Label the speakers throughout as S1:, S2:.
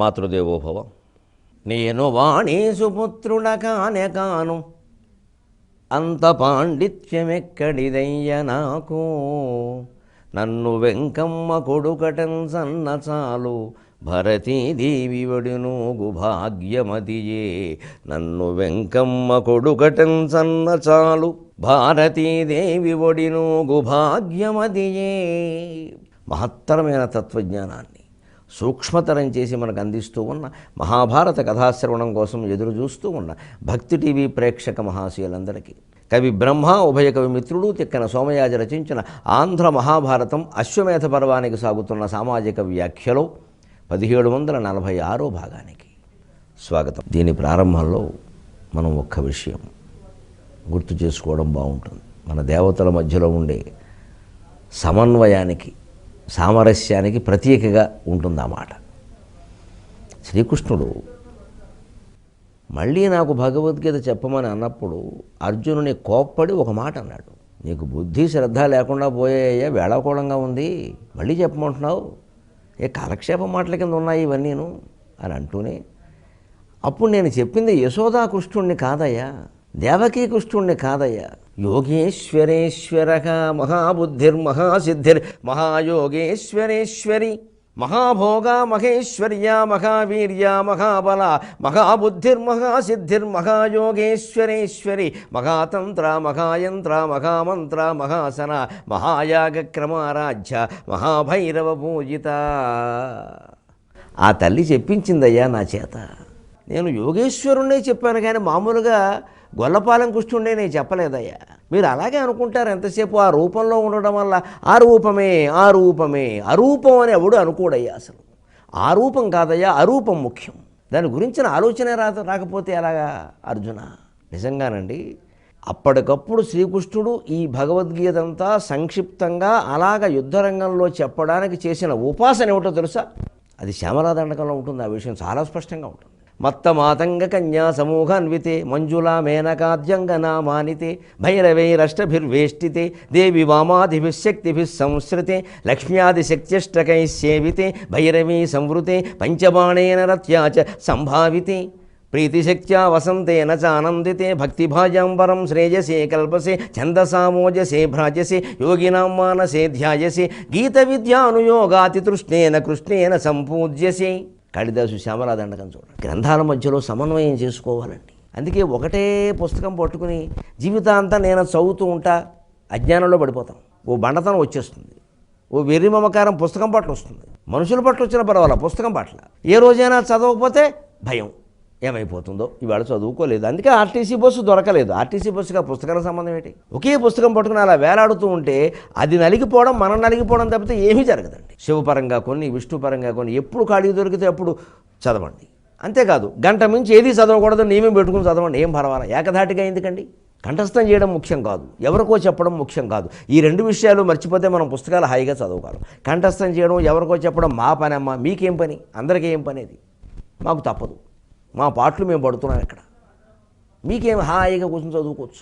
S1: మాతృదేవోభవ. నేను వాణీసు పుత్రుడ కానే కాను, అంత పాండిత్యమెక్కడిదయ్య నాకు. నన్ను వెంకమ్మ కొడుకటం సన్న చాలు, భరతీదేవి వడినూగు భాగ్యమతియే. నన్ను వెంకమ్మ కొడుకటం సన్న చాలు, భారతీదేవి వడినూగు భాగ్యమతియే. మహత్తరమైన తత్వజ్ఞానాన్ని సూక్ష్మతరం చేసి మనకు అందిస్తూ ఉన్న మహాభారత కథాశ్రవణం కోసం ఎదురు చూస్తూ ఉన్న భక్తి టీవీ ప్రేక్షక మహాశయులందరికీ కవి బ్రహ్మ, ఉభయ కవి మిత్రుడు తిక్కన సోమయాజి రచించిన ఆంధ్ర మహాభారతం అశ్వమేధ పర్వానికి సాగుతున్న సామాజిక వ్యాఖ్యలో 1746వ భాగానికి స్వాగతం. దీని ప్రారంభంలో మనం ఒక్క విషయం గుర్తు చేసుకోవడం బాగుంటుంది. మన దేవతల మధ్యలో ఉండే సమన్వయానికి, సామరస్యానికి ప్రతీకగా ఉంటుంది ఆ మాట. శ్రీకృష్ణుడు మళ్ళీ నాకు భగవద్గీత చెప్పమని అన్నప్పుడు అర్జునుని కోప్పడి ఒక మాట అన్నాడు. నీకు బుద్ధి శ్రద్ధ లేకుండా పోయాయ్యా, వేళాకోళంగా ఉంది, మళ్ళీ చెప్పమంటున్నావు, ఏ కాలక్షేప మాటల కింద ఉన్నాయి ఇవన్నీను అని అంటూనే, అప్పుడు నేను చెప్పింది యశోదా కృష్ణుణ్ణి కాదయ్యా, దేవకీ కృష్ణుణ్ణి కాదయ్యా. యోగేశ్వరేశ్వరక మహాబుద్ధిర్మహాసిద్ధిర్ మహాయోగేశ్వరేశ్వరి మహాభోగ మహేశ్వర్య మహావీర్య మహాబల మహాబుద్ధిర్మహాసిద్ధిర్ మహాయోగేశ్వరేశ్వరి మహాతంత్ర మహాయంత్ర మహామంత్ర మహాసన మహాయాగక్రమారాధ్య మహాభైరవ పూజిత. ఆ తల్లి చెప్పించిందయ్యా నా చేత. నేను యోగేశ్వరుణ్ణే చెప్పాను కానీ మామూలుగా గొల్లపాలెం కృష్ణుడే నేను చెప్పలేదయ్యా. మీరు అలాగే అనుకుంటారు ఎంతసేపు ఆ రూపంలో ఉండడం వల్ల. ఆ రూపమే ఆ రూపమే, అరూపం అని ఎవడు అనుకోడయ్యా. అసలు ఆ రూపం కాదయ్యా, అరూపం ముఖ్యం. దాని గురించిన ఆలోచనే రాకపోతే ఎలాగా అర్జున? నిజంగానండి, అప్పటికప్పుడు శ్రీకృష్ణుడు ఈ భగవద్గీత అంతా సంక్షిప్తంగా అలాగ యుద్ధరంగంలో చెప్పడానికి చేసిన ఉపాసన ఏమిటో తెలుసా? అది శ్యామలాదండకంలో ఉంటుంది. ఆ విషయం చాలా స్పష్టంగా ఉంటుంది. మత్త మాతంగ కన్యా సమూహాన్వితే మంజులా మేనకాద్యంగనా మానితే భైరవైరష్టభిర్వేష్టితే దేవి వామాదిభిశక్తిభిः సంశ్రితే లక్ష్మ్యాదిశక్త్యష్టకైः సేవితే భైరవీ సంవృతే పంచబాణేన రత్యా చ సంభావితే ప్రీతిశక్త్యా వసంతేన చ ఆనందితే భక్తిభాజాంబరం శ్రేయసే కల్పసే ఛందసామోజసే భ్రాజసే యోగినాం మానసే ధ్యాయసే గీత విద్యానుయోగాతితృష్ణేన కృష్ణేన సంపూజ్యసే. కాళిదాసు శ్యామలాదండకం చూడండి. గ్రంథాల మధ్యలో సమన్వయం చేసుకోవాలండి. అందుకే ఒకటే పుస్తకం పట్టుకుని జీవితాంతా నేను చదువుతూ ఉంటా, అజ్ఞానంలో పడిపోతాం. ఓ బండతనం వచ్చేస్తుంది, ఓ వెర్రి మమకారం పుస్తకం పట్ల వస్తుంది. మనుషుల పట్ల వచ్చిన పర్వాలా, పుస్తకం పట్ల ఏ రోజైనా చదవకపోతే భయం, ఏమైపోతుందో. ఇవాళ చదువుకోలేదు, అందుకే ఆర్టీసీ బస్సు దొరకలేదు. ఆర్టీసీ బస్సుగా పుస్తకానికి సంబంధం ఏంటి? ఒకే పుస్తకం పట్టుకుని అలా వేలాడుతూ ఉంటే అది నలిగిపోవడం, మనం నలిగిపోవడం తప్పితే ఏమీ జరగదండి. శివపరంగా కొన్ని, విష్ణుపరంగా కొన్ని, ఎప్పుడు ఖాళీ దొరికితే అప్పుడు చదవండి. అంతేకాదు గంట మించి ఏది చదవకూడదు, నియమం పెట్టుకుని చదవండి. ఏం పర్వాలా, ఏకధాటిగా ఎందుకండి? కంఠస్థం చేయడం ముఖ్యం కాదు, ఎవరికో చెప్పడం ముఖ్యం కాదు. ఈ రెండు విషయాలు మర్చిపోతే మనం పుస్తకాలు హాయిగా చదవగలం. కంఠస్థం చేయడం, ఎవరికో చెప్పడం మా పని అమ్మా, మీకేం పని, అందరికీ ఏం పని? అది మాకు తప్పదు, మా పాటలు మేము పడుతున్నాం ఇక్కడ. మీకేం హాయిగా కూర్చొని చదువుకోవచ్చు.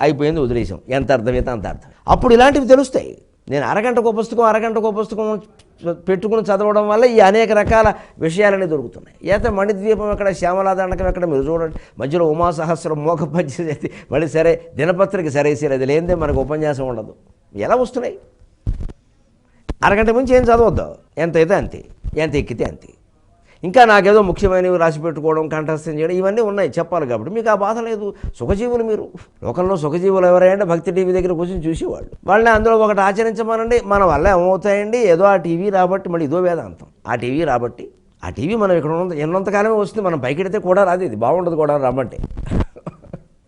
S1: అయిపోయింది, వదిలేసాం, ఎంత అర్థమైతే అంత అర్థం. అప్పుడు ఇలాంటివి తెలుస్తాయి. నేను అరగంటకో పుస్తకం పెట్టుకుని చదవడం వల్ల ఈ అనేక రకాల విషయాలన్నీ దొరుకుతున్నాయి. మణిద్వీపం ఎక్కడ, శ్యామలాదండకం ఎక్కడ, మీరు చూడండి. మధ్యలో ఉమాసహస్రం మోక పద్యతి, మళ్ళీ సరే దినపత్రిక సరేసారు. అది లేనిదే మనకు ఉపన్యాసం ఉండదు. ఎలా వస్తున్నాయి? అరగంట మించి ఏం చదవద్దు, ఎంత అయితే అంతే, ఎంత ఎక్కితే అంతే. ఇంకా నాకేదో ముఖ్యమైనవి రాసి పెట్టుకోవడం, కంఠస్థం చేయడం, ఇవన్నీ ఉన్నాయి చెప్పాలి. కాబట్టి మీకు ఆ బాధ లేదు. సుఖజీవులు మీరు. లోకంలో సుఖజీవులు ఎవరైనా భక్తి టీవీ దగ్గర కూర్చొని చూసేవాళ్ళు. వాళ్ళని అందులో ఒకటి ఆచరించమనండి, మన వల్ల ఏమవుతాయండి? ఏదో ఆ టీవీ రాబట్టి, మళ్ళీ ఇదో వేదాంతం. ఆ టీవీ రాబట్టి, ఆ టీవీ మనం ఇక్కడ ఎన్నంతకాలమే వస్తుంది, మనం పైకెడితే కూడా రాదు. ఇది బాగుండదు కూడా రమ్మంటే.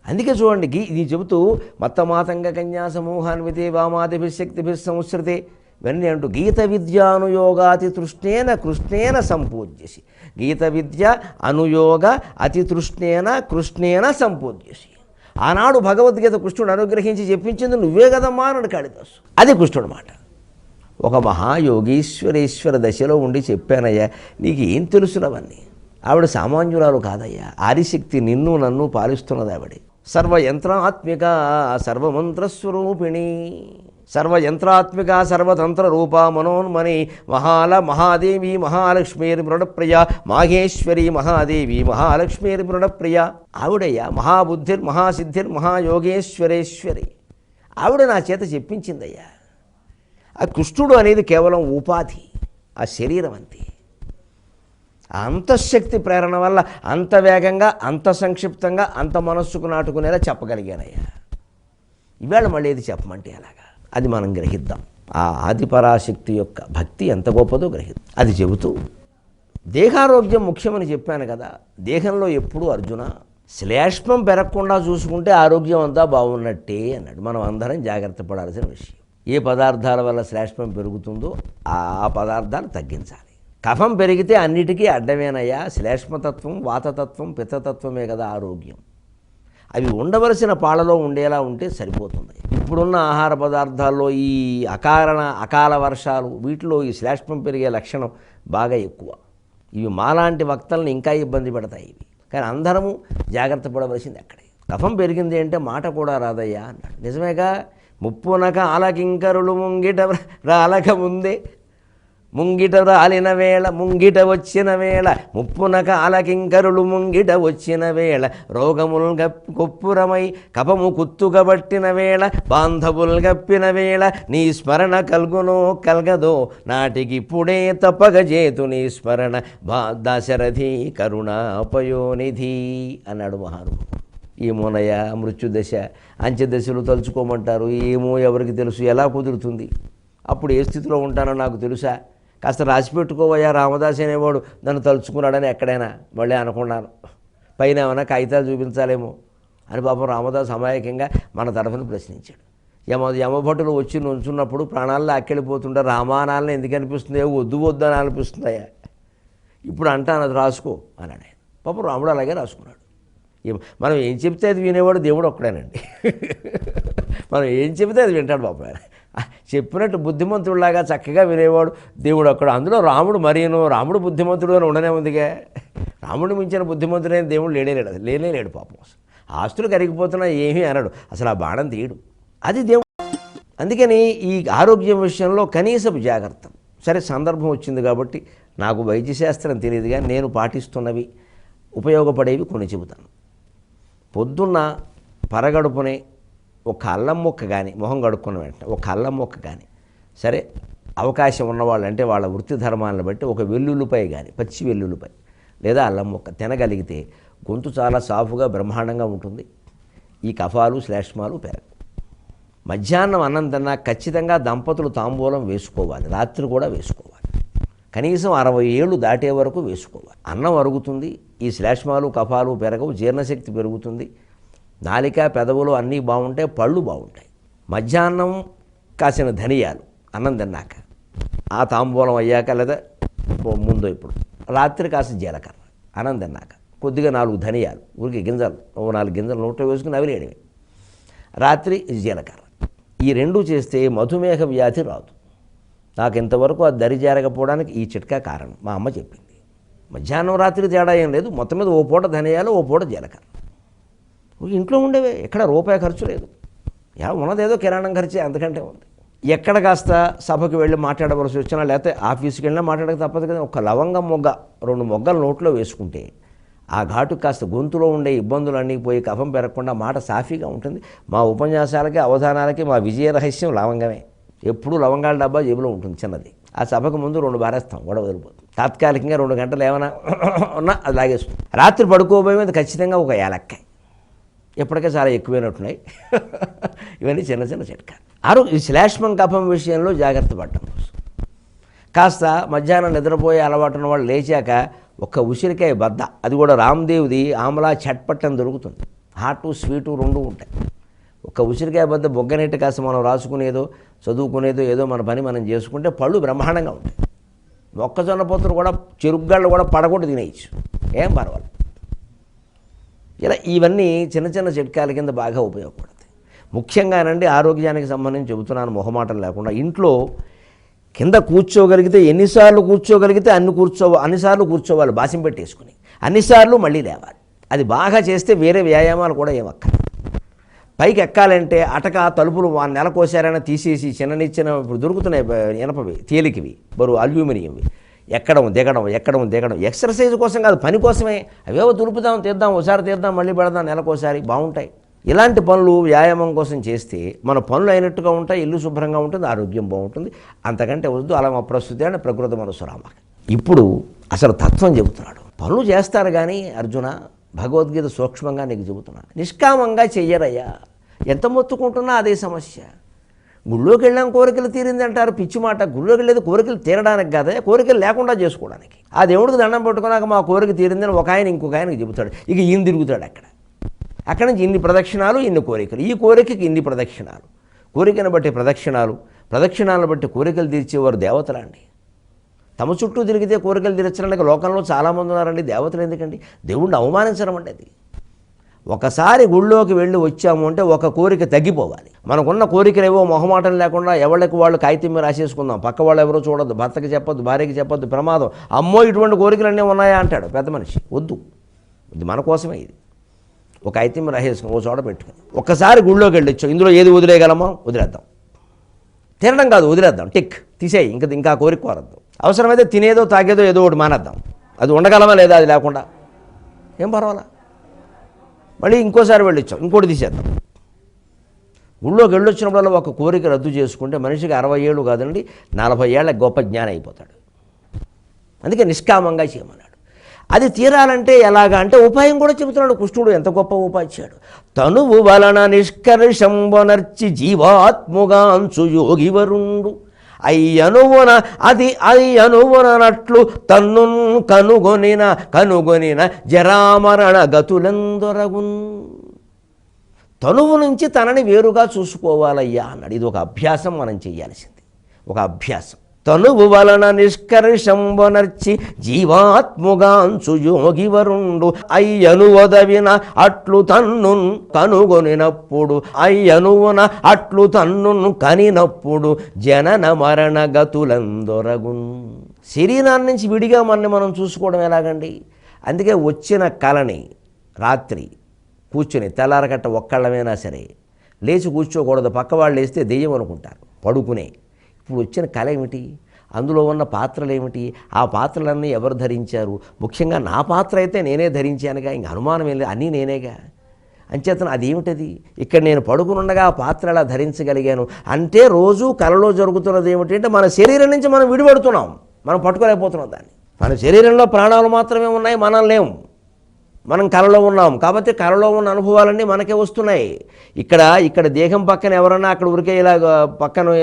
S1: అందుకే చూడండి, ఇది చెబుతూ మత్తమాతంగ కన్యా సమూహాన్వితే వామాదిభిశక్తిభిः సంశ్రితే ఇవన్నీ అంటూ గీత విద్యానుయోగాతి తృష్ణేన కృష్ణేన సంపూజ్యసి. గీత విద్య అనుయోగ అతి తృష్ణేన కృష్ణేన సంపూజ్యసి. ఆనాడు భగవద్గీత కృష్ణుడు అనుగ్రహించి చెప్పించింది నువ్వే కదమ్మా అన్నాడు కాళిదాసు. అది కృష్ణుడు మాట. ఒక మహాయోగీశ్వరేశ్వర దశలో ఉండి చెప్పానయ్యా, నీకు ఏం తెలుసులవన్నీ. ఆవిడ సామాన్యురాలు కాదయ్యా, ఆదిశక్తి నిన్ను నన్ను పాలిస్తున్నది ఆవిడ. సర్వయంత్రాత్మిక సర్వమంత్రస్వరూపిణి. సర్వయంత్రాత్మిక సర్వతంత్ర రూప మనోన్మణి మహాదేవి మహాలక్ష్మీర్మృణప్రియ మాహేశ్వరి మహాదేవి మహాలక్ష్మీర్మృణప్రియ. ఆవిడయ్యా మహాబుద్ధిర్ మహాసిద్ధిర్ మహాయోగేశ్వరేశ్వరి. ఆవిడ నా చేత చెప్పించిందయ్యా. ఆ కృష్ణుడు అనేది కేవలం ఉపాధి, ఆ శరీరం అంతే. అంతఃశక్తి ప్రేరణ వల్ల అంత వేగంగా, అంత సంక్షిప్తంగా, అంత మనస్సుకు నాటుకునేలా చెప్పగలిగానయ్యా. ఇవాళ మళ్ళీ ఏది చెప్పమంటే అలాగా అది మనం గ్రహిద్దాం. ఆ ఆదిపరాశక్తి యొక్క భక్తి ఎంత గొప్పదో గ్రహిద్దాం. అది చెబుతూ దేహారోగ్యం ముఖ్యమని చెప్పాను కదా. దేహంలో ఎప్పుడూ అర్జున శ్లేష్మం పెరగకుండా చూసుకుంటే ఆరోగ్యం అంతా బాగున్నట్టే అన్నాడు. మనం అందరం జాగ్రత్త పడాల్సిన విషయం. ఏ పదార్థాల వల్ల శ్లేష్మం పెరుగుతుందో ఆ పదార్థాలు తగ్గించాలి. కఫం పెరిగితే అన్నిటికీ అడ్డమేనయ్యా. శ్లేష్మతత్వం, వాతతత్వం, పిత్తతత్వమే కదా ఆరోగ్యం. అవి ఉండవలసిన పాలలో ఉండేలా ఉంటే సరిపోతుంది. ఇప్పుడున్న ఆహార పదార్థాల్లో ఈ అకాల వర్షాలు, వీటిలో ఈ శ్లేష్మం పెరిగే లక్షణం బాగా ఎక్కువ. ఇవి మాలాంటి వక్తల్ని ఇంకా ఇబ్బంది పెడతాయి ఇవి. కానీ అందరము జాగ్రత్త పడవలసింది అక్కడే. కఫం పెరిగింది అంటే మాట కూడా రాదయ్యా అన్నాడు. నిజమేగా. ముప్పునక ఆలకింకరులు ముంగిట రాలక ముందే ముంగిట రాలిన వేళ ముంగిట వచ్చిన వేళ ముప్పునక ఆలకింకరులు ముంగిట వచ్చిన వేళ రోగముల్ కొప్పురమై కపము కుత్తుగబట్టిన వేళ బాంధవుల్ గప్పిన వేళ నీ స్మరణ కల్గునో కల్గదో నాటికిప్పుడే తప్పగజేతు నీ స్మరణ దశరథి కరుణాపయోనిధి అన్నాడు మహానుభావుడు. ఏమోనయ్యా మృత్యుదశ అంత్యదశలు తలుచుకోమంటారు. ఏమో ఎవరికి తెలుసు, ఎలా కుదురుతుంది? అప్పుడు ఏ స్థితిలో ఉంటానో నాకు తెలుసా? కాస్త రాసి పెట్టుకోవయ్యా. రామదాస్ అనేవాడు నన్ను తలుచుకున్నాడని ఎక్కడైనా మళ్ళీ అనుకున్నాను. పైన ఏమైనా కాగితాలు చూపించాలేమో అని పాపం రామదాస్ అమాయకంగా మన తరఫున ప్రశ్నించాడు. యమభటులు వచ్చి నుంచున్నప్పుడు ప్రాణాల్లో అక్కెళ్ళిపోతుంటే రామానాలను ఎందుకు అనిపిస్తుంది? వద్దు వద్దు అని అనిపిస్తుందయ్యా. ఇప్పుడు అంటాను అది రాసుకో అన్నాడు ఆయన. పాపం రాముడు అలాగే రాసుకున్నాడు. మనం ఏం చెప్తే అది వినేవాడు దేవుడు ఒక్కడేనండి. మనం ఏం చెబితే అది వింటాడు పాపం ఆయన. చెప్పినట్టు బుద్ధిమంతుడిలాగా చక్కగా వినేవాడు దేవుడు అక్కడ. అందులో రాముడు మరీను. రాముడు బుద్ధిమంతుడు అని ఉండనే ఉందిగా. రాముడు మించిన బుద్ధిమంతుడైన దేవుడు లేనేలేడు పాపం. ఆస్తులు కరిగిపోతున్నా ఏమీ అనడు, అసలు ఆ బాణం తీయడు. అది దేవుడు. అందుకని ఈ ఆరోగ్యం విషయంలో కనీసపు జాగ్రత్త. సరే, సందర్భం వచ్చింది కాబట్టి నాకు వైద్యశాస్త్రం తెలియదు, కానీ నేను పాటిస్తున్నవి ఉపయోగపడేవి కొన్ని చెబుతాను. పొద్దున్న పరగడుపునే ఒక అల్లం ముక్క కానీ, మొహం కడుక్కున్న వెంటనే ఒక అల్లం ముక్క కానీ, సరే అవకాశం ఉన్నవాళ్ళు అంటే వాళ్ళ వృత్తి ధర్మాలను బట్టి ఒక వెల్లుల్లిపాయ కానీ, పచ్చి వెల్లుల్లిపాయ లేదా అల్లం ముక్క తినగలిగితే గొంతు చాలా సాఫుగా బ్రహ్మాండంగా ఉంటుంది. ఈ కఫాలు శ్లేష్మాలు పెరగవు. మధ్యాహ్నం అన్నం తిన్నా ఖచ్చితంగా దంపతులు తాంబూలం వేసుకోవాలి. రాత్రి కూడా వేసుకోవాలి. కనీసం 60 ఏళ్ళు దాటే వరకు వేసుకోవాలి. అన్నం అరుగుతుంది, ఈ శ్లేష్మాలు కఫాలు పెరగవు, జీర్ణశక్తి పెరుగుతుంది, నాలిక పెదవులు అన్నీ బాగుంటాయి, పళ్ళు బాగుంటాయి. మధ్యాహ్నం కాసిన ధనియాలు అన్నం తిన్నాక, ఆ తాంబూలం అయ్యాక లేదా ముందు ఇప్పుడు రాత్రి కాసిన జీలకర్ర అన్నం తిన్నాక కొద్దిగా 4 ధనియాలు, ఊరికి గింజలు 4 గింజలు నోట్లో వేసుకుని నవిలేయడమే. రాత్రి జీలకర్ర. ఈ 2 చేస్తే మధుమేహ వ్యాధి రాదు. నాకు ఇంతవరకు అది దరిజేరకపోవడానికి ఈ చిట్కా కారణం. మా అమ్మ చెప్పింది. మధ్యాహ్నం రాత్రి తేడా ఏం లేదు, మొత్తం మీద ఓ పూట ధనియాలు, ఓ పూట జీలకర్ర. ఇంట్లో ఉండేవే, ఎక్కడ రూపాయి ఖర్చు లేదు. ఉన్నదేదో కిరాణం ఖర్చే, అంతకంటే ఉంది. ఎక్కడ కాస్త సభకు వెళ్ళి మాట్లాడవలసి వచ్చినా లేకపోతే ఆఫీస్కి వెళ్ళినా మాట్లాడక తప్పదు కదా. ఒక లవంగం మొగ్గ 2 మొగ్గలు నోట్లో వేసుకుంటే ఆ ఘాటు కాస్త గొంతులో ఉండే ఇబ్బందులు అన్నీ పోయి కఫం పెరగకుండా మాట సాఫీగా ఉంటుంది. మా ఉపన్యాసాలకి అవధానాలకి మా విజయ రహస్యం లవంగమే. ఎప్పుడూ లవంగాల డబ్బా జేబులో ఉంటుంది చిన్నది. ఆ సభకు ముందు 2 బారేస్తాం, గొడవ వదిలిపోతుంది. తాత్కాలికంగా 2 గంటలు ఏమైనా ఉన్నా అది లాగేస్తుంది. రాత్రి పడుకోబోయే మీద ఖచ్చితంగా ఒక ఏలక్కాయ, ఎప్పటికే చాలా ఎక్కువైనట్టున్నాయి. ఇవన్నీ చిన్న చిన్న చిట్కా. ఈ శ్లేష్మం కఫం విషయంలో జాగ్రత్త పడటం కోసం కాస్త మధ్యాహ్నం నిద్రపోయే అలవాటు ఉన్న వాళ్ళు లేచాక ఒక్క ఉసిరికాయ బద్ద, అది కూడా రామ్దేవ్ది ఆమ్లా చట్పట్టని దొరుకుతుంది. హాటు స్వీటు 2 ఉంటాయి. ఒక ఉసిరికాయ బద్ద బొగ్గనెట్టి కాస్త మనం రాసుకునేదో చదువుకునేదో ఏదో మన పని మనం చేసుకుంటే పళ్ళు బ్రహ్మాండంగా ఉంటాయి. మొక్కజొన్న పొత్తులు కూడా చెరుగ్గాళ్ళు కూడా పడగొట్టు తినేయచ్చు, ఏం పర్వాలేదు. ఇలా ఇవన్నీ చిన్న చిన్న చిట్కాల కింద బాగా ఉపయోగపడతాయి. ముఖ్యంగానండి ఆరోగ్యానికి సంబంధించి చెబుతున్నాను మొహమాటం లేకుండా. ఇంట్లో కింద కూర్చోగలిగితే ఎన్నిసార్లు కూర్చోగలిగితే అన్నిసార్లు కూర్చోవాలి, బాసిం పెట్టేసుకుని. అన్నిసార్లు మళ్ళీ లేవాలి. అది బాగా చేస్తే వేరే వ్యాయామాలు కూడా ఏమక్కర్లేదు. పైకి ఎక్కాలంటే అటక తలుపులు నెల కోసారైనా తీసేసి చిన్న ఇప్పుడు దొరుకుతున్నాయి ఇనపవి తేలికవి బరువు అల్యూమినియంవి ఎక్కడం దిగడం ఎక్సర్సైజ్ కోసం కాదు, పని కోసమే. అవేవో దులుపుదాం తీద్దాం, ఒకసారి తీద్దాం మళ్ళీ పెడదాం, నెలకోసారి బాగుంటాయి. ఇలాంటి పనులు వ్యాయామం కోసం చేస్తే మన పనులు అయినట్టుగా ఉంటాయి, ఇల్లు శుభ్రంగా ఉంటుంది, ఆరోగ్యం బాగుంటుంది. అంతకంటే వద్దు అలా ప్రస్తుతి అని ప్రకృతి మనసు రామ. ఇప్పుడు అసలు తత్వం చెబుతున్నాడు. పనులు చేస్తారు కానీ అర్జున, భగవద్గీత సూక్ష్మంగా నీకు చెబుతున్నాను, నిష్కామంగా చెయ్యరయ్యా. ఎంత మొత్తుకుంటున్నా అదే సమస్య. గుళ్ళోకి వెళ్ళాం కోరికలు తీరింది అంటారు, పిచ్చి మాట. గుళ్ళోకి వెళ్ళేది కోరికలు తీరడానికి కాదే, కోరికలు లేకుండా చేసుకోవడానికి. ఆ దేవుడికి దండం పెట్టుకున్నాక మా కోరిక తీరిందని ఒక ఆయన ఇంకొక ఆయనకి చెబుతాడు. ఇక ఈయన తిరుగుతాడు అక్కడి నుంచి ఇన్ని ప్రదక్షిణాలు, ఇన్ని కోరికలు, ఈ కోరికకి ఇన్ని ప్రదక్షిణాలు, కోరికను బట్టి ప్రదక్షిణాలను బట్టి కోరికలు తీర్చేవారు దేవతలండి. తమ చుట్టూ తిరిగితే కోరికలు తీర్చడానికి లోకంలో చాలామంది ఉన్నారండి. దేవతలు ఎందుకండి? దేవుణ్ణి అవమానించడం అండి అది. ఒకసారి గుళ్ళోకి వెళ్ళి వచ్చాము అంటే ఒక కోరిక తగ్గిపోవాలి. మనకున్న కోరికలు ఏవో మొహమాటం లేకుండా ఎవరికి వాళ్ళు కాగితం మీద రాసేసుకుందాం, పక్క వాళ్ళు ఎవరో చూడొద్దు, భర్తకి చెప్పొద్దు, భార్యకి చెప్పొద్దు, ప్రమాదం. అమ్మో ఇటువంటి కోరికలన్నీ ఉన్నాయా అంటాడు పెద్ద మనిషి. వద్దు, ఇది మన కోసమే. ఇది ఒక కాగితం రాసేసుకుని ఓ చోట పెట్టుకుని ఒక్కసారి గుళ్ళోకి వెళ్ళొచ్చు, ఇందులో ఏది వదిలేయగలమో వదిలేద్దాం. తినడం కాదు, వదిలేద్దాం, టిక్ తీసేయి, ఇంకా కోరిక కోరద్దు. అవసరమైతే తినేదో తాగేదో ఏదో ఒకటి మానేద్దాం. అది ఉండగలమా లేదా, అది లేకుండా ఏం పర్వాలా. మళ్ళీ ఇంకోసారి వెళ్ళొచ్చాం, ఇంకోటి తీసేద్దాం. గుళ్ళోకి వెళ్ళొచ్చినప్పుడల్లా ఒక కోరిక రద్దు చేసుకుంటే మనిషికి 60 ఏళ్ళు కాదండి, 40 ఏళ్ళ గొప్ప జ్ఞానం అయిపోతాడు. అందుకే నిష్కామంగా చేయమన్నాడు. అది తీరాలంటే ఎలాగా అంటే ఉపాయం కూడా చెబుతున్నాడు కృష్ణుడు. ఎంత గొప్ప ఉపాధ్యాయుడు. తనువు వలన నిష్కర్షంబనర్చి జీవాత్ముగాంచు యోగివరుండు అయ్యనువున అది అనువునట్లు తన్ను కనుగొనిన జరామరణ గతులందొరగున్. తనువు నుంచి తనని వేరుగా చూసుకోవాలయ్యా అన్నాడు. ఇది ఒక అభ్యాసం మనం చేయాల్సింది, ఒక అభ్యాసం. తనువు వలన నిష్కర్షంబనర్చి జీవాత్ముగాంచు యోగివరుండు అయ్యనువదవిన అట్లు తన్నున్ కనుగొనినప్పుడు అయ్యనువున అట్లు తన్నున్ కనినప్పుడు జనన మరణ గతులందొరగున్. శరీరాన్ని నుంచి విడిగా మనం చూసుకోవడం ఎలాగండి? అందుకే వచ్చిన కళని రాత్రి కూర్చుని తెల్లారగట్ట ఒక్కళ్ళమైనా సరే లేచి కూర్చోకూడదు. పక్క వాళ్ళు లేస్తే దెయ్యం అనుకుంటారు పడుకునే. ఇప్పుడు వచ్చిన కళ ఏమిటి? అందులో ఉన్న పాత్రలు ఏమిటి? ఆ పాత్రలన్నీ ఎవరు ధరించారు? ముఖ్యంగా నా పాత్ర అయితే నేనే ధరించానుగా, ఇంక అనుమానం ఏం లేదు, అన్నీ నేనేగా. అంచేతను అదేమిటది? ఇక్కడ నేను పడుకునుండగా ఆ పాత్ర ఎలా ధరించగలిగాను అంటే రోజు కళలో జరుగుతున్నది ఏమిటి అంటే మన శరీరం నుంచి మనం విడిపడుతున్నాం, మనం పట్టుకోలేకపోతున్నాం దాన్ని. మన శరీరంలో ప్రాణాలు మాత్రమే ఉన్నాయి, మనం లేము, మనం కళలో ఉన్నాం. కాబట్టి కళలో ఉన్న అనుభవాలన్నీ మనకే వస్తున్నాయి. ఇక్కడ దేహం పక్కన ఎవరన్నా అక్కడ ఉరికే ఇలా పక్కన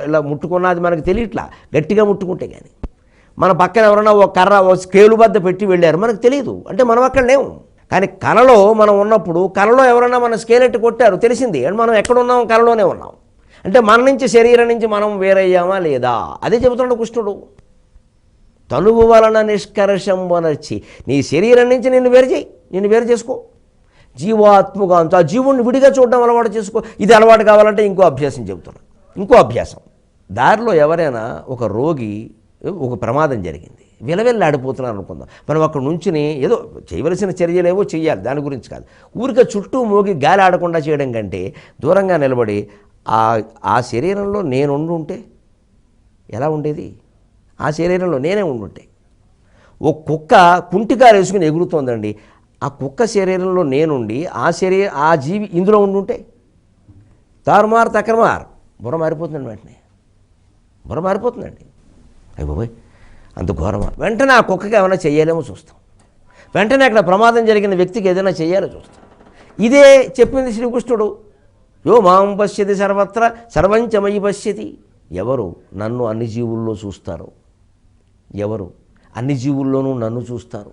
S1: ఇలా ముట్టుకున్నది మనకు తెలియట్లా, గట్టిగా ముట్టుకుంటే. కానీ మన పక్కన ఎవరన్నా ఒక కర్ర ఒక స్కేలు బద్ద పెట్టి వెళ్ళారు, మనకు తెలియదు, అంటే మనం అక్కడ లేవు. కానీ కళలో మనం ఉన్నప్పుడు కళలో ఎవరన్నా మన స్కేల్ ఎట్టి కొట్టారు, తెలిసింది, అండ్ మనం ఎక్కడున్నాం, కళలోనే ఉన్నాం. అంటే మన నుంచి శరీరం నుంచి మనం వేరయ్యామా లేదా, అదే చెబుతున్నాడు కృష్ణుడు. తనువు వలన నిష్కర్షంబనర్చి, నీ శరీరం నుంచి నిన్ను వేరు చేసుకో. జీవాత్మగా ఆ జీవుణ్ణి విడిగా చూడడం అలవాటు చేసుకో. ఇది అలవాటు కావాలంటే ఇంకో అభ్యాసం చెబుతున్నాను, ఇంకో అభ్యాసం. దారిలో ఎవరైనా ఒక రోగి, ఒక ప్రమాదం జరిగింది, విలవిల్లాడిపోతున్నారు అనుకుందాం. మనం అక్కడ నుంచుని ఏదో చేయవలసిన చర్యలేవో చేయాలి, దాని గురించి కాదు. ఊరికే చుట్టూ మోగి గాలి ఆడకుండా చేయడం కంటే దూరంగా నిలబడి ఆ శరీరంలో నేను ఉంటే ఎలా ఉండేది? ఆ శరీరంలో నేనే ఉండుంటే. ఓ కుక్క కుంటికాలు వేసుకుని ఎగురుతోందండి, ఆ కుక్క శరీరంలో నేనుండి ఆ జీవి ఇందులో ఉండుంటే తారుమారు తక్రమార్ బుర్ర మారిపోతుందండి. వెంటనే బుర్ర మారిపోతుందండి. అయ్య బాబోయ్ అంత ఘోరమా? వెంటనే ఆ కుక్కకి ఏమైనా చెయ్యాలేమో చూస్తాం, వెంటనే అక్కడ ప్రమాదం జరిగిన వ్యక్తికి ఏదైనా చెయ్యాలో చూస్తాం. ఇదే చెప్పింది శ్రీకృష్ణుడు. యో మాం పశ్యతి సర్వత్ర సర్వంచమయి పశ్యతి. ఎవరు నన్ను అన్ని జీవుల్లో చూస్తారో, ఎవరు అన్ని జీవుల్లోనూ నన్ను చూస్తారు,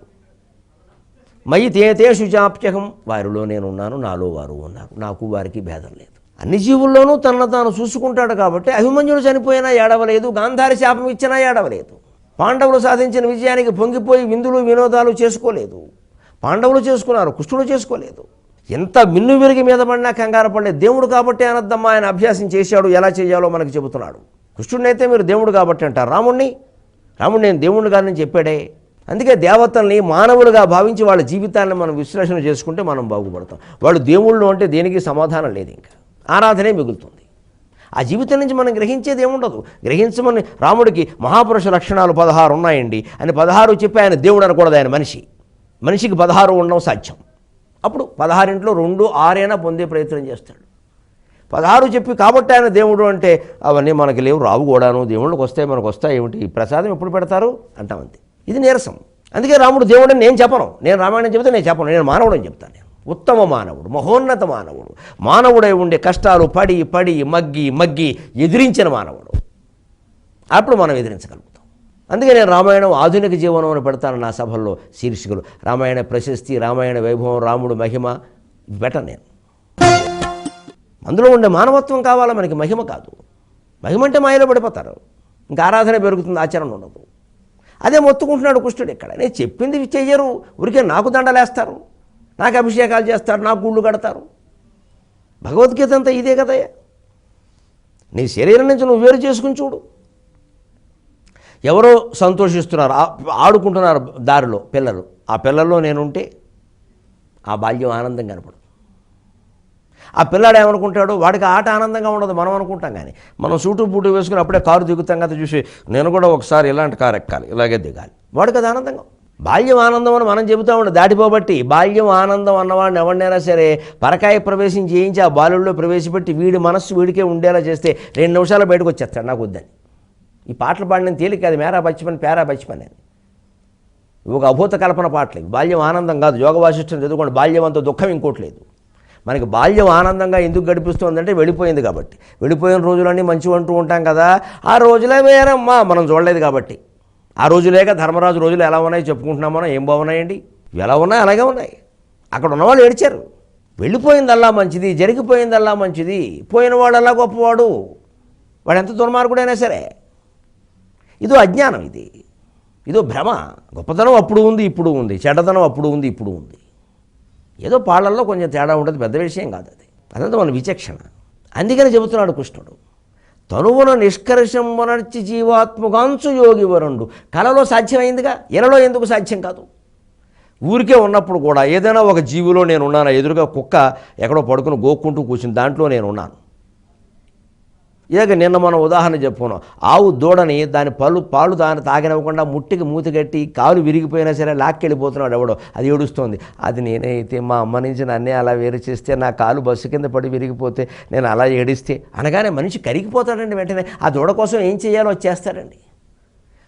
S1: మయి తేషు చాప్యహం, వారిలో నేనున్నాను, నాలో వారు ఉన్నారు, నాకు వారికి భేదం లేదు. అన్ని జీవుల్లోనూ తనను తాను చూసుకుంటాడు. కాబట్టి అభిమన్యుడు చనిపోయినా ఏడవలేదు, గాంధారి శాపం ఇచ్చినా ఏడవలేదు, పాండవులు సాధించిన విజయానికి పొంగిపోయి విందులు వినోదాలు చేసుకోలేదు. పాండవులు చేసుకున్నారు, కృష్ణుడు చేసుకోలేదు. ఎంత మిన్ను విరిగి మీద పడినా కంగారు పడలేదు. దేవుడు కాబట్టి అనద్దమ్మా, ఆయన అభ్యాసం చేశాడు, ఎలా చేయాలో మనకు చెబుతున్నాడు. కృష్ణుడిని అయితే మీరు దేవుడు కాబట్టి అంటారు, రాముడిని నేను దేవుడిని గారిని చెప్పాడే. అందుకే దేవతల్ని మానవులుగా భావించి వాళ్ళ జీవితాన్ని మనం విశ్లేషణ చేసుకుంటే మనం బాగుపడతాం. వాళ్ళు దేవుళ్ళు అంటే దేనికి సమాధానం లేదు, ఇంకా ఆరాధనే మిగులుతుంది. ఆ జీవితం నుంచి మనం గ్రహించేది ఏముండదు. గ్రహించమని రాముడికి మహాపురుష లక్షణాలు 16 ఉన్నాయండి అని 16 చెప్పి ఆయన దేవుడు అనకూడదు. ఆయన మనిషికి 16 ఉండడం సాధ్యం. అప్పుడు 16 2 6 పొందే ప్రయత్నం చేస్తాడు. 16 చెప్పి కాబట్టి ఆయన దేవుడు అంటే అవన్నీ మనకి లేవు, రావు కూడాను. దేవుళ్ళకి వస్తాయి, మనకు వస్తాయి ఏమిటి, ఈ ప్రసాదం ఎప్పుడు పెడతారు అంటామంతే. ఇది నీరసం. అందుకే రాముడు దేవుడని నేను చెప్పను, నేను రామాయణం చెబితే నేను చెప్పను, నేను మానవుడని చెప్తాను. నేను ఉత్తమ మానవుడు, మహోన్నత మానవుడు, మానవుడై ఉండే కష్టాలు పడి పడి మగ్గి ఎదిరించిన మానవుడు. అప్పుడు మనం ఎదిరించగలుగుతాం. అందుకే నేను రామాయణం ఆధునిక జీవనం అని పెడతాను నా సభల్లో శీర్షికలు. రామాయణ ప్రశస్తి, రామాయణ వైభవం, రాముడు మహిమ బెటర్. నేను అందులో ఉండే మానవత్వం కావాలా మనకి, మహిమ కాదు. మహిమ అంటే మాయలో పడిపోతారు, ఇంకా ఆరాధన పెరుగుతుంది, ఆచరణ ఉండదు. అదే మొత్తుకుంటున్నాడు కృష్ణుడు ఇక్కడ. నేను చెప్పింది చెయ్యరు, ఊరికే నాకు దండలేస్తారు, నాకు అభిషేకాలు చేస్తారు, నాకు గుళ్ళు కడతారు. భగవద్గీత అంతా ఇదే కదయ్యా. నీ శరీరం నుంచి నువ్వు వేరు చేసుకుని చూడు. ఎవరో సంతోషిస్తున్నారు, ఆడుకుంటున్నారు దారిలో పిల్లలు. ఆ పిల్లల్లో నేనుంటే ఆ బాల్యం ఆనందం కనపడు. ఆ పిల్లాడు ఏమనుకుంటాడు, వాడికి ఆట ఆనందంగా ఉండదు, మనం అనుకుంటాం. కానీ మనం సూటు బూటు వేసుకుని అప్పుడే కారు దిగుతాం కదా, చూసి నేను కూడా ఒకసారి ఇలాంటి కారు ఎక్కాలి, ఇలాగే దిగాలి. వాడికి అది ఆనందంగా. బాల్యం ఆనందం అని మనం చెబుతూ ఉండే దాటిపోబట్టి బాల్యం ఆనందం అన్నవాడిని ఎవరినైనా సరే పరకాయ ప్రవేశం చేయించి ఆ బాలుల్లో ప్రవేశపెట్టి వీడి మనస్సు వీడికే ఉండేలా చేస్తే 2 నిమిషాలు బయటకు వచ్చేస్తాడు నాకు వద్దని. ఈ పాటలు పాడిన తేలిక అది, మేరా బచ్చిపని పేరా బచ్చిపని అని ఒక అభూత కల్పన పాటలు. బాల్యం ఆనందం కాదు. యోగ వాసిష్టం చదువుకోండి. బాల్యం అంత దుఃఖం ఇంకోట్లేదు. మనకి బాల్యం ఆనందంగా ఎందుకు గడిపిస్తుందంటే వెళ్ళిపోయింది కాబట్టి. వెళ్ళిపోయిన రోజులన్నీ మంచివి అంటూ ఉంటాం కదా, ఆ రోజులే వేరమ్మా, మనం చూడలేదు కాబట్టి. ఆ రోజులేక ధర్మరాజు రోజులు ఎలా ఉన్నాయి చెప్పుకుంటున్నాం మనం. ఏం బాగున్నాయండి, ఎలా ఉన్నాయి అలాగే ఉన్నాయి. అక్కడ ఉన్నవాళ్ళు ఏడ్చారు. వెళ్ళిపోయిందల్లా మంచిది, జరిగిపోయిందల్లా మంచిది, పోయిన వాళ్ళల్లా గొప్పవాడు, వాడు ఎంత దుర్మార్గుడైనా సరే. ఇదో అజ్ఞానం, ఇదో భ్రమ. గొప్పతనం అప్పుడు ఉంది ఇప్పుడు ఉంది, చెడ్డతనం అప్పుడు ఉంది ఇప్పుడు ఉంది. ఏదో పాళ్ళల్లో కొంచెం తేడా ఉంటుంది, పెద్ద విషయం కాదు అది. అదంతా మన విచక్షణ. అందుకని చెబుతున్నాడు కృష్ణుడు, తనువున నిష్కర్షమునర్చి జీవాత్మకాంచు యోగి వరుండు. కలలో సాధ్యమైందిగా, ఇలలో ఎందుకు సాధ్యం కాదు? ఊరికే ఉన్నప్పుడు కూడా ఏదైనా ఒక జీవిలో నేను ఉన్నాను. ఎదురుగా కుక్క ఎక్కడో పడుకుని గోక్కుంటూ కూర్చుని దాంట్లో నేను ఉన్నాను. ఇక నిన్న మనం ఉదాహరణ చెప్పుకున్నాం. ఆవు దూడని దాని పాలు దాన్ని తాగనివ్వకుండా ముట్టికి మూతి కట్టి కాలు విరిగిపోయినా సరే లాక్కెళ్ళిపోతున్నాడు ఎవడో, అది ఏడుస్తోంది. అది నేనే అయితే మా అమ్మ నుంచి నన్నే అలా వేరు చేస్తే నా కాలు బస్సు కింద పడి విరిగిపోతే నేను అలా ఏడిస్తే అనగానే మనిషి కరిగిపోతాడండి. వెంటనే ఆ దూడ కోసం ఏం చేయాలో వచ్చేస్తాడండి.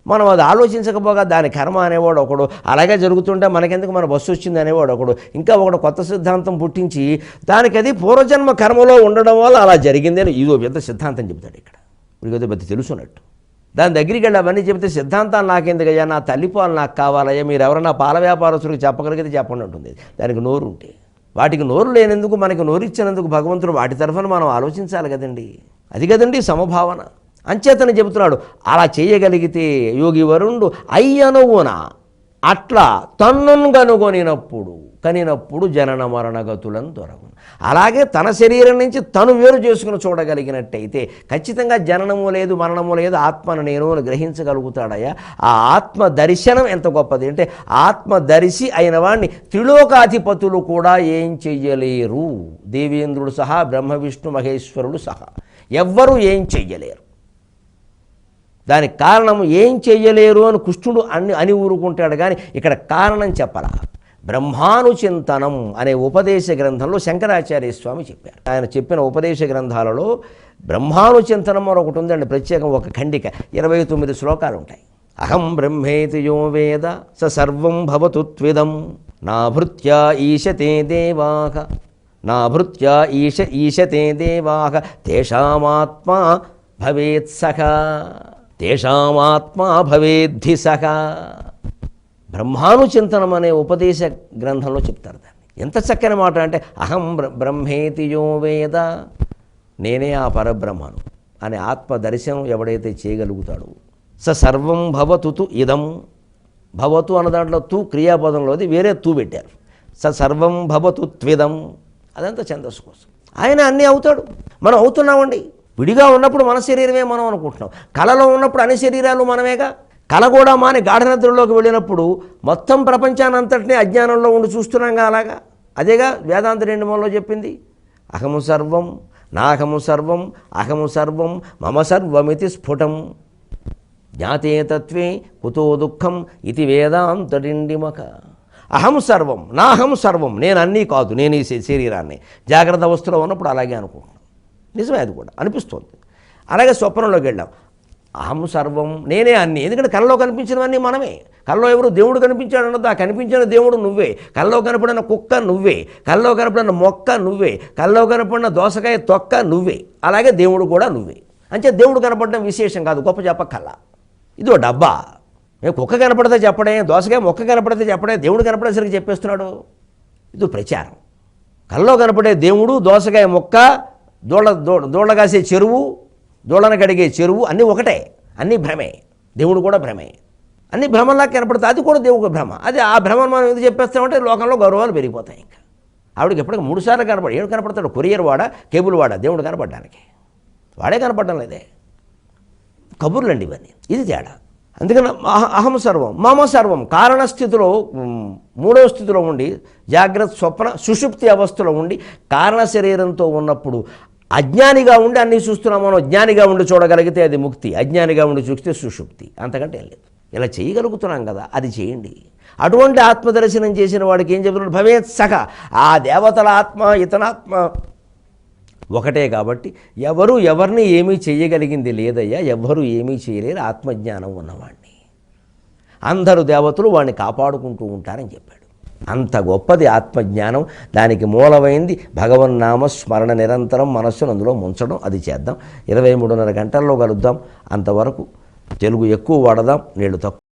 S1: మనం అది ఆలోచించకపోగా దాని కర్మ అనేవాడు ఒకడు, అలాగే జరుగుతుంటే మనకెందుకు మన బస్సు వచ్చింది అనేవాడు ఒకడు, ఇంకా ఒకడు కొత్త సిద్ధాంతం పుట్టించి దానికి అది పూర్వజన్మ కర్మలో ఉండడం వల్ల అలా జరిగింది అని ఇదో పెద్ద సిద్ధాంతం చెబుతాడు ఇక్కడ. ఇదిగో పెద్ద తెలుసున్నట్టు. దాని దగ్గరికి వెళ్ళి అవన్నీ చెబితే సిద్ధాంతాలు నాకెందుకయ్యా, నా తల్లిపాలు నాకు కావాలయ్యా, మీరు ఎవరన్నా పాల వ్యాపారస్తులకు చెప్పగలిగితే చెప్పండి ఉంటుంది. దానికి నోరు ఉంటే. వాటికి నోరు లేనందుకు మనకి నోరు ఇచ్చినందుకు భగవంతుడు వాటి తరఫున మనం ఆలోచించాలి కదండి. అది కదండి సమభావన. అంచేతని చెబుతున్నాడు, అలా చేయగలిగితే యోగి వరుణుడు అయ్యనువున అట్లా తన్నును కనినప్పుడు జనన మరణగతులను దొరకను. అలాగే తన శరీరం నుంచి తను వేరు చేసుకుని చూడగలిగినట్టయితే ఖచ్చితంగా జననము లేదు మరణము లేదు, ఆత్మను నేను గ్రహించగలుగుతాడయ్యా. ఆ ఆత్మ దర్శనం ఎంత గొప్పది అంటే, ఆత్మదర్శి అయిన వాడిని త్రిలోకాధిపతులు కూడా ఏం చెయ్యలేరు. దేవేంద్రుడు సహా, బ్రహ్మ విష్ణు మహేశ్వరుడు సహా ఎవ్వరూ ఏం చెయ్యలేరు. దానికి కారణం ఏం చెయ్యలేరు అని కృష్ణుడు అని ఊరుకుంటాడు. కానీ ఇక్కడ కారణం చెప్పరా. బ్రహ్మానుచింతనం అనే ఉపదేశ గ్రంథంలో శంకరాచార్య స్వామి చెప్పారు. ఆయన చెప్పిన ఉపదేశ గ్రంథాలలో బ్రహ్మానుచింతనం అని ఒకటి ఉందండి, ప్రత్యేకం ఒక ఖండిక. 29 శ్లోకాలు ఉంటాయి. అహం బ్రహ్మేతి యో వేద స సర్వం భవతు త్విదం నాభృత్యా ఈశతే దేవాః నాభృత్యా ఈశతే దేవాః తేషామాత్మా భవేత్ సఖా తేషామాత్మా భవేద్ధి సఖా. బ్రహ్మానుచింతనం అనే ఉపదేశ గ్రంథంలో చెప్తారు దాన్ని. ఎంత చక్కని మాట అంటే, అహం బ్రహ్మేతి యో వేద, నేనే ఆ పరబ్రహ్మను అనే ఆత్మదర్శనం ఎవడైతే చేయగలుగుతాడో, స సర్వం భవతు ఇదం. భవతు అన్న దాంట్లో తూ క్రియాపదంలోది వేరే తూ పెట్టారు. స సర్వం భవతు త్విదం, అదంతా ఛందస్సు కోసం. ఆయన అన్నీ అవుతాడు, మనం అవుతున్నామండి. విడిగా ఉన్నప్పుడు మన శరీరమే మనం అనుకుంటున్నాం, కళలో ఉన్నప్పుడు అన్ని శరీరాలు మనమేగా. కల కూడా మాని గాఢనిద్రలోకి వెళ్ళినప్పుడు మొత్తం ప్రపంచానంతటినీ అజ్ఞానంలో ఉండి చూస్తున్నాగా అలాగా. అదేగా వేదాంత 2 చెప్పింది. అహము సర్వం నాహము సర్వం అహము సర్వం మమ సర్వమితి స్ఫుటం జ్ఞాతే తత్వే కుతో దుఃఖం ఇది వేదాంతడిండిమక. అహం సర్వం నాహం సర్వం, నేను అన్నీ కాదు, నేను ఈ శరీరాన్ని. జాగ్రత్త అవస్థలో ఉన్నప్పుడు అలాగే అనుకుంటున్నాను. నిజమే, అది కూడా అనిపిస్తుంది. అలాగే స్వప్నంలోకి వెళ్ళాం, అహం సర్వం, నేనే అన్నీ. ఎందుకంటే కళ్ళలో కనిపించినవన్నీ మనమే. కళ్ళలో ఎవరు దేవుడు కనిపించాడు అన్నది, ఆ కనిపించిన దేవుడు నువ్వే. కళ్ళలో కనపడిన కుక్క నువ్వే, కళ్ళలో కనపడిన మొక్క నువ్వే, కళ్ళలో కనపడిన దోసకాయ తొక్క నువ్వే. అలాగే దేవుడు కూడా నువ్వే. అంటే దేవుడు కనపడడం విశేషం కాదు, గొప్ప చెప్పక్కల్లా. ఇదో డబ్బా. కుక్క కనపడితే చెప్పడే, దోసకాయ మొక్క కనపడితే చెప్పడే, దేవుడు కనపడేసరికి చెప్పేస్తున్నాడు. ఇది ప్రచారం. కళ్ళలో కనపడే దేవుడు, దోసకాయ మొక్క, దోళ్ళగాసే చెరువు, దోళ్ళను కడిగే చెరువు అన్నీ ఒకటే, అన్నీ భ్రమే. దేవుడు కూడా భ్రమే. అన్ని భ్రమంలా కనపడుతుంది, అది కూడా దేవుడు భ్రమ. అది ఆ భ్రమను మనం ఎందుకు చెప్పేస్తామంటే లోకంలో గౌరవాలు పెరిగిపోతాయి. ఇంకా ఆవిడకి ఎప్పటికీ 3 సార్లు కనపడి, ఏడు కనపడతాడు, కొరియర్ వాడా కేబుల్ వాడా దేవుడు కనపడడానికి? వాడే కనపడడం లేదే. కబుర్లండి ఇవన్నీ. ఇది తేడా. అందుకని అహం సర్వం మమ సర్వం కారణస్థితిలో, 3వ స్థితిలో ఉండి, జాగ్రత్త స్వప్న సుషుప్తి అవస్థలో ఉండి, కారణ శరీరంతో ఉన్నప్పుడు అజ్ఞానిగా ఉండి అన్నీ చూస్తున్నాం మనం. జ్ఞానిగా ఉండి చూడగలిగితే అది ముక్తి, అజ్ఞానిగా ఉండి చూస్తే సుషుప్తి. అంతకంటే ఏం లేదు. ఇలా చేయగలుగుతున్నాం కదా, అది చేయండి. అటువంటి ఆత్మదర్శనం చేసిన వాడికి ఏం చెబుతున్నాడు? భవేత్ సఖ, ఆ దేవతల ఆత్మ ఇతనాత్మ ఒకటే కాబట్టి ఎవరు ఎవరిని ఏమీ చేయగలిగింది లేదయ్యా, ఎవ్వరూ ఏమీ చేయలేరు ఆత్మజ్ఞానం ఉన్నవాడిని. అందరూ దేవతలు వాడిని కాపాడుకుంటూ ఉంటారని చెప్పాడు. అంత గొప్పది ఆత్మజ్ఞానం. దానికి మూలమైంది భగవన్నామ స్మరణ, నిరంతరం మనస్సును అందులో ముంచడం. అది చేద్దాం. 23:30 గంటల్లో కలుద్దాం. అంతవరకు తెలుగు ఎక్కువ వాడదాం, నీళ్ళు తక్కువ.